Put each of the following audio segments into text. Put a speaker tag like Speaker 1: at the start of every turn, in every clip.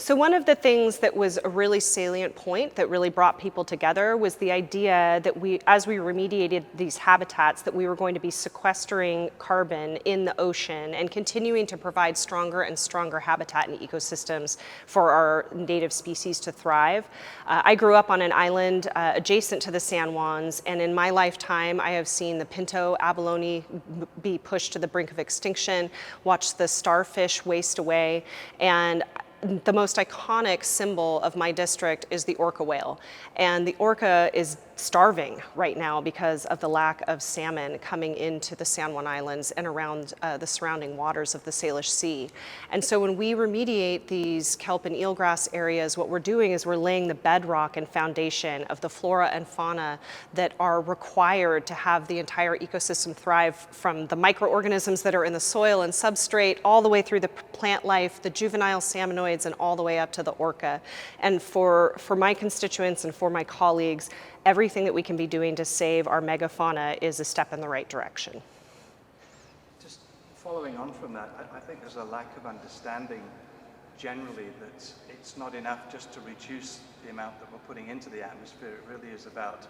Speaker 1: So one of the things that was a really salient point that really brought people together was the idea that as we remediated these habitats, that we were going to be sequestering carbon in the ocean and continuing to provide stronger and stronger habitat and ecosystems for our native species to thrive. I grew up on an island adjacent to the San Juans, and in my lifetime, I have seen the pinto abalone be pushed to the brink of extinction, watched the starfish waste away, and the most iconic symbol of my district is the orca whale. And the orca is starving right now because of the lack of salmon coming into the San Juan Islands and around the surrounding waters of the Salish Sea. And so when we remediate these kelp and eelgrass areas, what we're doing is we're laying the bedrock and foundation of the flora and fauna that are required to have the entire ecosystem thrive, from the microorganisms that are in the soil and substrate all the way through the plant life, the juvenile salmonoids, and all the way up to the orca. And for my constituents and for my colleagues, everything that we can be doing to save our megafauna is a step in the right direction.
Speaker 2: Just following on from that, I think there's a lack of understanding generally that it's not enough just to reduce the amount that we're putting into the atmosphere. It really is about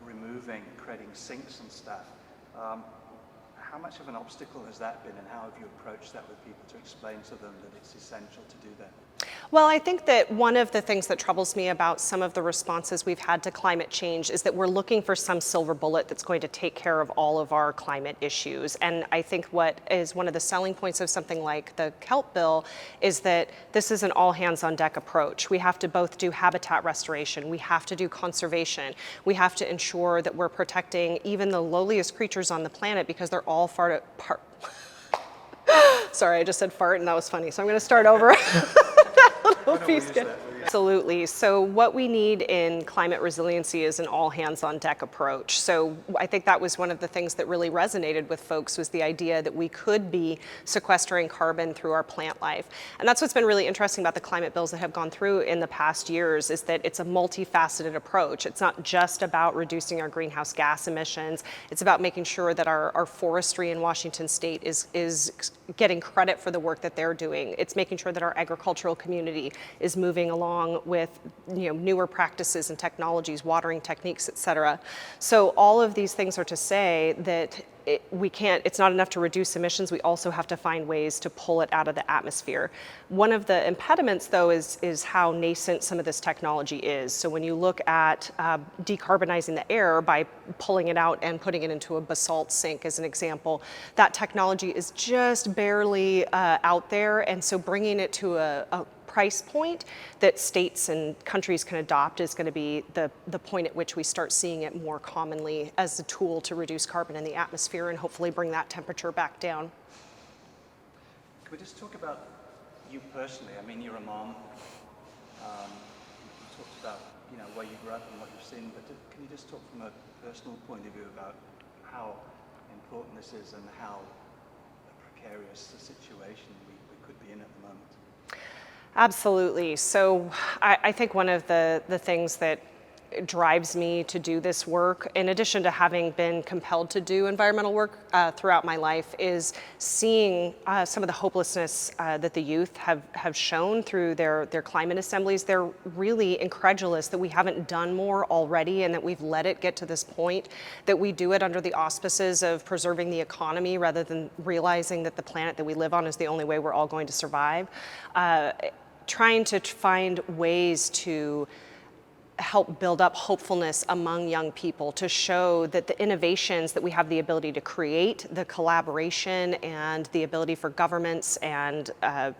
Speaker 2: removing, creating sinks and stuff. How much of an obstacle has that been, and how have you approached that with people to explain to them that it's essential to do that?
Speaker 1: Well, I think that one of the things that troubles me about some of the responses we've had to climate change is that we're looking for some silver bullet that's going to take care of all of our climate issues. And I think what is one of the selling points of something like the kelp bill is that this is an all hands on deck approach. We have to both do habitat restoration, we have to do conservation, we have to ensure that we're protecting even the lowliest creatures on the planet, because they're all Sorry, I just said fart and that was funny, so I'm going to start over. Absolutely. So what we need in climate resiliency is an all hands on deck approach. So I think that was one of the things that really resonated with folks, was the idea that we could be sequestering carbon through our plant life. And that's what's been really interesting about the climate bills that have gone through in the past years, is that it's a multifaceted approach. It's not just about reducing our greenhouse gas emissions. It's about making sure that our forestry in Washington state is getting credit for the work that they're doing. It's making sure that our agricultural community is moving along with newer practices and technologies, watering techniques, et cetera. So all of these things are to say that it's not enough to reduce emissions, we also have to find ways to pull it out of the atmosphere. One of the impediments, though, is how nascent some of this technology is. So when you look at decarbonizing the air by pulling it out and putting it into a basalt sink, as an example, that technology is just barely out there, and so bringing it to a price point that states and countries can adopt is going to be the point at which we start seeing it more commonly as a tool to reduce carbon in the atmosphere and hopefully bring that temperature back down.
Speaker 2: Can we just talk about you personally? I mean, you're a mom. You talked about where you grew up and what you've seen, but can you just talk from a personal point of view about how important this is and how precarious a situation we could be in at the moment?
Speaker 1: Absolutely. So I think one of the things that drives me to do this work, in addition to having been compelled to do environmental work throughout my life, is seeing some of the hopelessness that the youth have shown through their climate assemblies. They're really incredulous that we haven't done more already, and that we've let it get to this point, that we do it under the auspices of preserving the economy rather than realizing that the planet that we live on is the only way we're all going to survive. Trying to find ways to help build up hopefulness among young people, to show that the innovations that we have the ability to create, the collaboration and the ability for governments and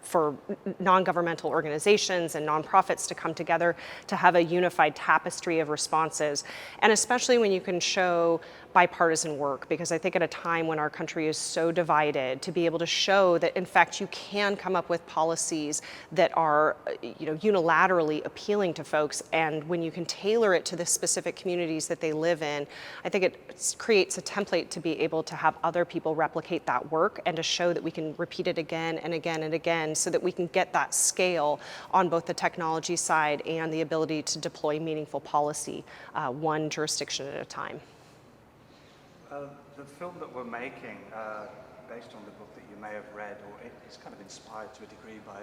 Speaker 1: for non-governmental organizations and nonprofits to come together to have a unified tapestry of responses. And especially when you can show bipartisan work, because I think at a time when our country is so divided, to be able to show that in fact you can come up with policies that are unilaterally appealing to folks, and when you can tailor it to the specific communities that they live in, I think it creates a template to be able to have other people replicate that work and to show that we can repeat it again and again and again, so that we can get that scale on both the technology side and the ability to deploy meaningful policy, one jurisdiction at a time.
Speaker 2: The film that we're making, based on the book that you may have read, or it's kind of inspired to a degree by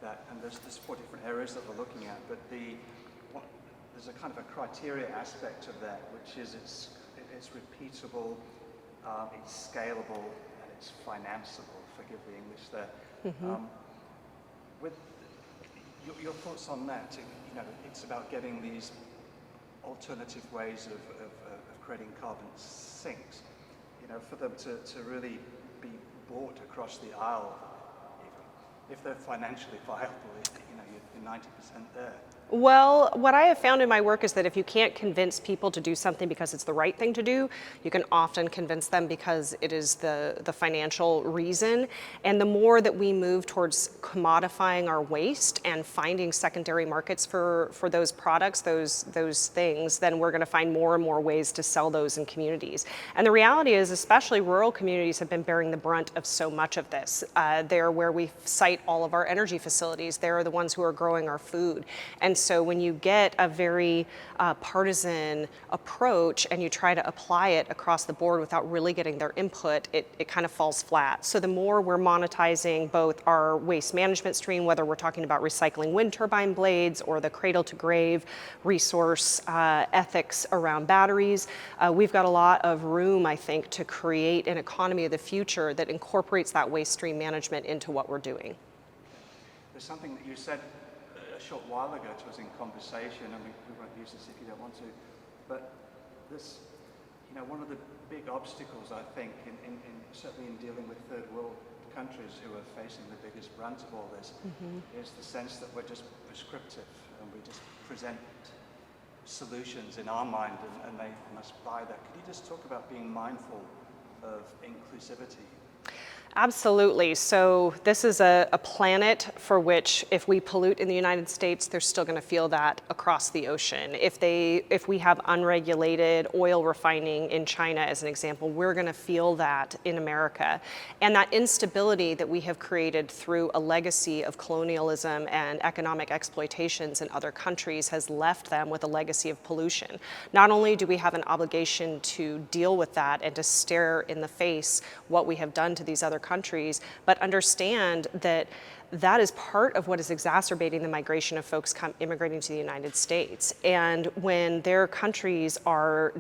Speaker 2: that. And there's 4 different areas that we're looking at, but there's a kind of a criteria aspect of that, which is it's repeatable, it's scalable, and it's financeable. Forgive the English there. With your thoughts on that, it's about getting these alternative ways of creating carbon sinks, for them to really be bought across the aisle, even if they're financially viable, you're 90% there.
Speaker 1: Well, what I have found in my work is that if you can't convince people to do something because it's the right thing to do, you can often convince them because it is the financial reason. And the more that we move towards commodifying our waste and finding secondary markets for those products, those things, then we're going to find more and more ways to sell those in communities. And the reality is, especially rural communities have been bearing the brunt of so much of this. They're where we site all of our energy facilities. They're the ones who are growing our food. And so when you get a very partisan approach and you try to apply it across the board without really getting their input, it kind of falls flat. So the more we're monetizing both our waste management stream, whether we're talking about recycling wind turbine blades or the cradle to grave resource ethics around batteries, we've got a lot of room, I think, to create an economy of the future that incorporates that waste stream management into what we're doing.
Speaker 2: There's something that you said a short while ago to us in conversation, and we won't use this if you don't want to, but this, one of the big obstacles, I think, certainly in dealing with third world countries who are facing the biggest brunt of all this, is the sense that we're just prescriptive and we just present solutions in our mind and they must buy that. Could you just talk about being mindful of inclusivity?
Speaker 1: Absolutely. So this is a planet for which if we pollute in the United States, they're still going to feel that across the ocean. If we have unregulated oil refining in China, as an example, we're going to feel that in America. And that instability that we have created through a legacy of colonialism and economic exploitations in other countries has left them with a legacy of pollution. Not only do we have an obligation to deal with that and to stare in the face what we have done to these other countries, but understand that that is part of what is exacerbating the migration of folks immigrating to the United States. And when their countries are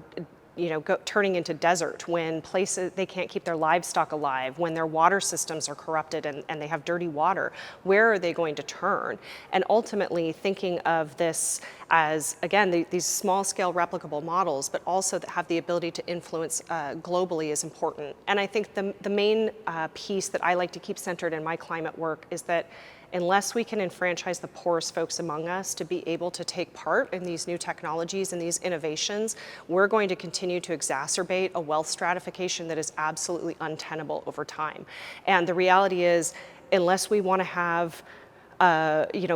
Speaker 1: turning into desert, when places they can't keep their livestock alive, when their water systems are corrupted and they have dirty water, where are they going to turn? And ultimately thinking of this as, again, these small scale replicable models, but also that have the ability to influence globally is important. And I think the main piece that I like to keep centered in my climate work is that unless we can enfranchise the poorest folks among us to be able to take part in these new technologies and these innovations, we're going to continue to exacerbate a wealth stratification that is absolutely untenable over time. And the reality is, unless we want to have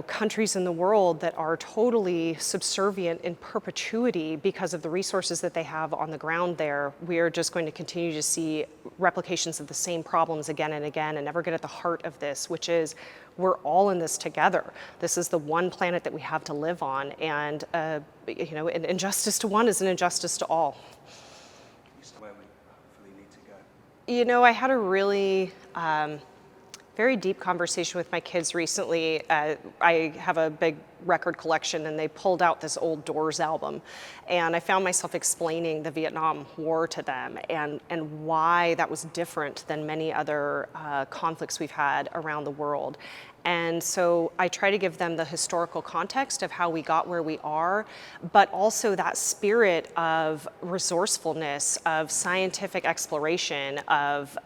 Speaker 1: countries in the world that are totally subservient in perpetuity because of the resources that they have on the ground there, we are just going to continue to see replications of the same problems again and again and never get at the heart of this, which is we're all in this together. This is the one planet that we have to live on, and an injustice to one is an injustice to all.
Speaker 2: Where we hopefully need to go.
Speaker 1: I had a really very deep conversation with my kids recently. I have a big record collection and they pulled out this old Doors album. And I found myself explaining the Vietnam War to them and why that was different than many other conflicts we've had around the world. And so I try to give them the historical context of how we got where we are, but also that spirit of resourcefulness, of scientific exploration, of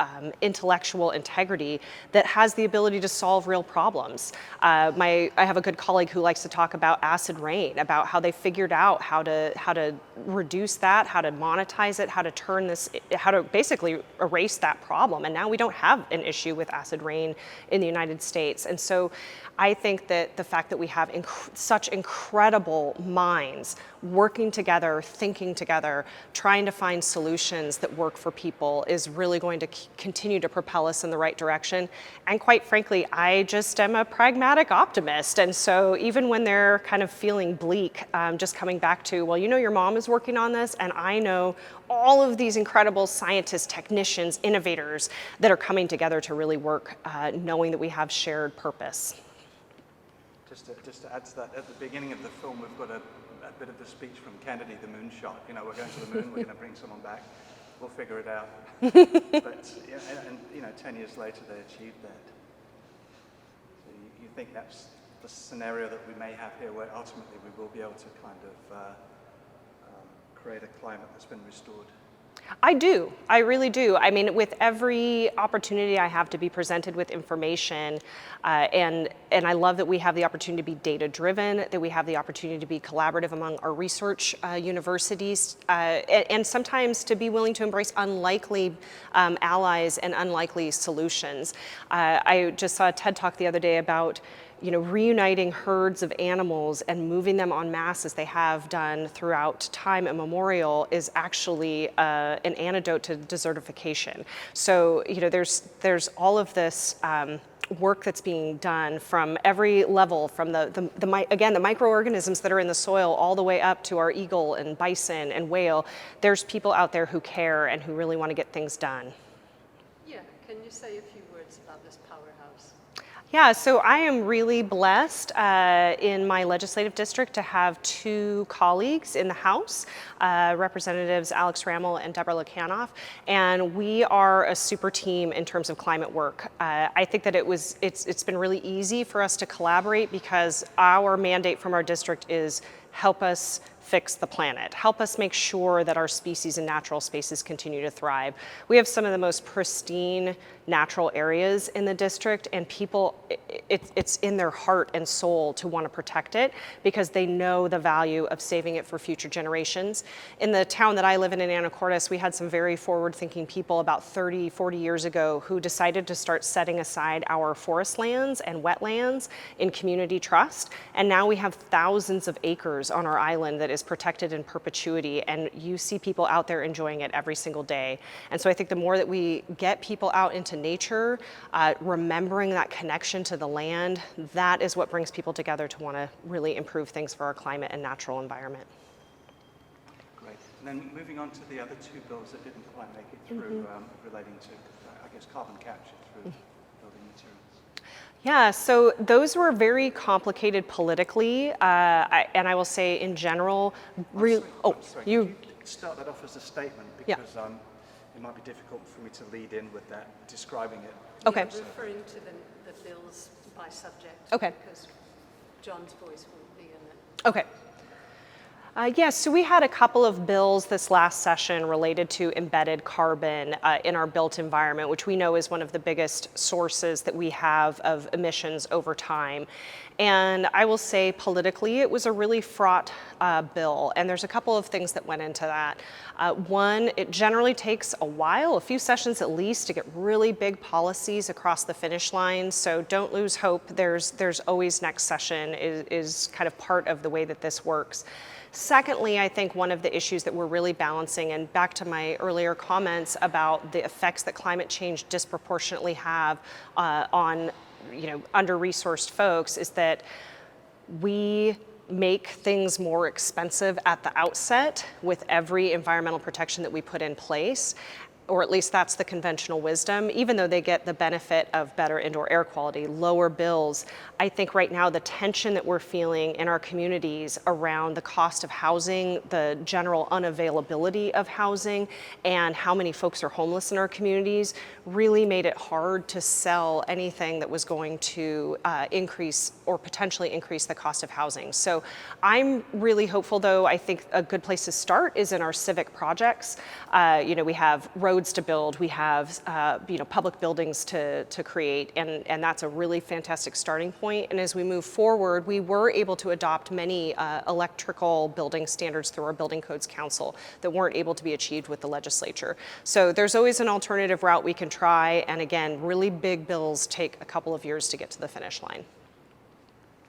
Speaker 1: intellectual integrity that has the ability to solve real problems. I have a good colleague who likes to talk about acid rain, about how they figured out how to reduce that, how to monetize it, how to turn this, how to basically erase that problem. And now we don't have an issue with acid rain in the United States. And so I think that the fact that we have such incredible minds working together, thinking together, trying to find solutions that work for people is really going to continue to propel us in the right direction. And quite frankly, I just am a pragmatic optimist. And so even when they're kind of feeling bleak, just coming back to, well, your mom is working on this, and I know all of these incredible scientists, technicians, innovators that are coming together to really work, knowing that we have shared purpose.
Speaker 2: Just to add to that, at the beginning of the film, we've got a bit of the speech from Kennedy, the moonshot. You know, we're going to the moon, we're going to bring someone back, we'll figure it out. But, and you know, 10 years later, they achieved that. So you think that's the scenario that we may have here, where ultimately we will be able to kind of create a climate that's been restored?
Speaker 1: I do. I really do. I mean, with every opportunity I have to be presented with information, and I love that we have the opportunity to be data-driven, that we have the opportunity to be collaborative among our research universities, and sometimes to be willing to embrace unlikely allies and unlikely solutions. I just saw a TED Talk the other day about reuniting herds of animals and moving them en masse as they have done throughout time immemorial is actually an antidote to desertification. So, there's all of this work that's being done from every level, from the microorganisms that are in the soil all the way up to our eagle and bison and whale. There's people out there who care and who really want to get things done.
Speaker 3: Yeah, can you say a few words about this powerhouse?
Speaker 1: Yeah, so I am really blessed in my legislative district to have two colleagues in the House, Representatives Alex Rammel and Deborah Lukanoff, and we are a super team in terms of climate work. I think that it's been really easy for us to collaborate because our mandate from our district is help us fix the planet, help us make sure that our species and natural spaces continue to thrive. We have some of the most pristine natural areas in the district, and people, it's in their heart and soul to want to protect it because they know the value of saving it for future generations. In the town that I live in Anacortes, we had some very forward-thinking people about 30, 40 years ago who decided to start setting aside our forest lands and wetlands in community trust, and now we have thousands of acres on our island that is protected in perpetuity, and you see people out there enjoying it every single day. And so I think the more that we get people out into nature, remembering that connection to the land, that is what brings people together to want to really improve things for our climate and natural environment.
Speaker 2: Great. And then moving on to the other two bills that didn't quite make it through, relating to, I guess, carbon capture through building materials.
Speaker 1: Yeah, so those were very complicated politically, and I will say in general,
Speaker 2: Sorry.
Speaker 1: you
Speaker 2: Could you start that off as a statement,
Speaker 1: Yeah.
Speaker 2: because it might be difficult for me to lead in with that, describing it.
Speaker 1: Okay.
Speaker 3: You're referring to the bills by subject.
Speaker 1: Okay.
Speaker 3: Because John's voice won't be in it.
Speaker 1: Okay. Yes, so we had a couple of bills this last session related to embedded carbon in our built environment, which we know is one of the biggest sources that we have of emissions over time. And I will say politically, it was a really fraught bill, and there's a couple of things that went into that. One, it generally takes a while, a few sessions at least, to get really big policies across the finish line, so don't lose hope. There's always next session is kind of part of the way that this works. Secondly, I think one of the issues that we're really balancing, and back to my earlier comments about the effects that climate change disproportionately have on under-resourced folks, is that we make things more expensive at the outset with every environmental protection that we put in place. Or at least that's the conventional wisdom, even though they get the benefit of better indoor air quality, lower bills. I think right now the tension that we're feeling in our communities around the cost of housing, the general unavailability of housing, and how many folks are homeless in our communities really made it hard to sell anything that was going to increase or potentially increase the cost of housing. So I'm really hopeful, though. I think a good place to start is in our civic projects. We have roads to build, we have public buildings to create, and that's a really fantastic starting point. And as we move forward, we were able to adopt many electrical building standards through our Building Codes Council that weren't able to be achieved with the legislature. So there's always an alternative route we can try, and again, really big bills take a couple of years to get to the finish line.